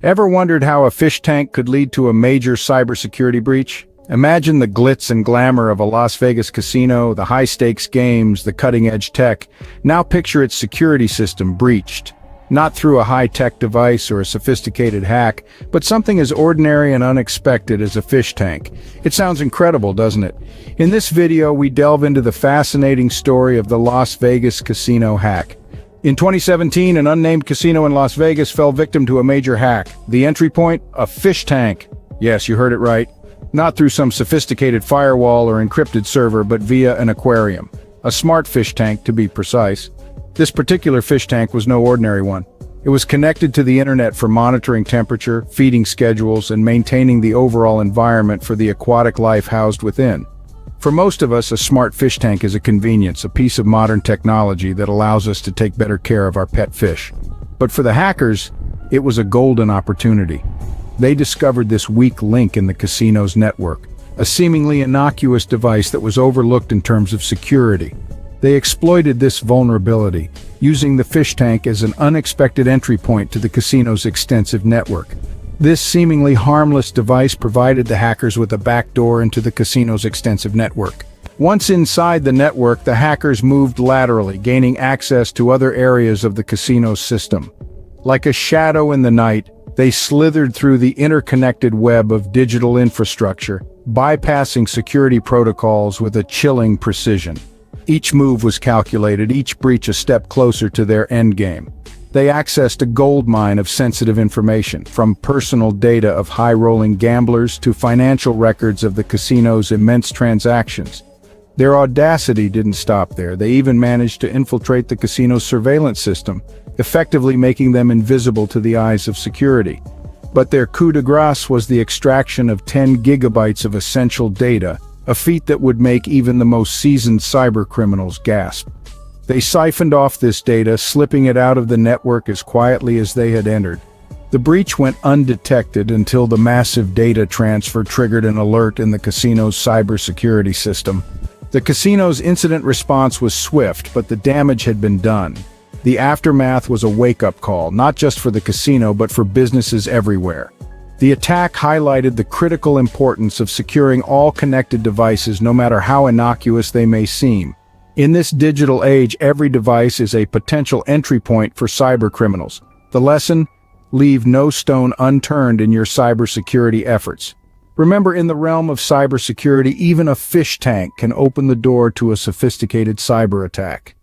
Ever wondered how a fish tank could lead to a major cybersecurity breach? Imagine the glitz and glamour of a Las Vegas casino, the high-stakes games, the cutting-edge tech. Now picture its security system breached. Not through a high-tech device or a sophisticated hack, but something as ordinary and unexpected as a fish tank. It sounds incredible, doesn't it? In this video, we delve into the fascinating story of the Las Vegas casino hack. In 2017, an unnamed casino in Las Vegas fell victim to a major hack. The entry point? A fish tank. Yes, you heard it right. Not through some sophisticated firewall or encrypted server, but via an aquarium. A smart fish tank, to be precise. This particular fish tank was no ordinary one. It was connected to the internet for monitoring temperature, feeding schedules, and maintaining the overall environment for the aquatic life housed within. For most of us, a smart fish tank is a convenience, a piece of modern technology that allows us to take better care of our pet fish. But for the hackers, it was a golden opportunity. They discovered this weak link in the casino's network, a seemingly innocuous device that was overlooked in terms of security. They exploited this vulnerability, using the fish tank as an unexpected entry point to the casino's extensive network. This seemingly harmless device provided the hackers with a backdoor into the casino's extensive network. Once inside the network, the hackers moved laterally, gaining access to other areas of the casino's system. Like a shadow in the night, they slithered through the interconnected web of digital infrastructure, bypassing security protocols with a chilling precision. Each move was calculated, each breach a step closer to their endgame. They accessed a goldmine of sensitive information, from personal data of high-rolling gamblers to financial records of the casino's immense transactions. Their audacity didn't stop there. They even managed to infiltrate the casino's surveillance system, effectively making them invisible to the eyes of security. But their coup de grace was the extraction of 10 gigabytes of essential data, a feat that would make even the most seasoned cybercriminals gasp. They siphoned off this data, slipping it out of the network as quietly as they had entered. The breach went undetected until the massive data transfer triggered an alert in the casino's cybersecurity system. The casino's incident response was swift, but the damage had been done. The aftermath was a wake-up call, not just for the casino but for businesses everywhere. The attack highlighted the critical importance of securing all connected devices, no matter how innocuous they may seem. In this digital age, every device is a potential entry point for cybercriminals. The lesson? Leave no stone unturned in your cybersecurity efforts. Remember, in the realm of cybersecurity, even a fish tank can open the door to a sophisticated cyber attack.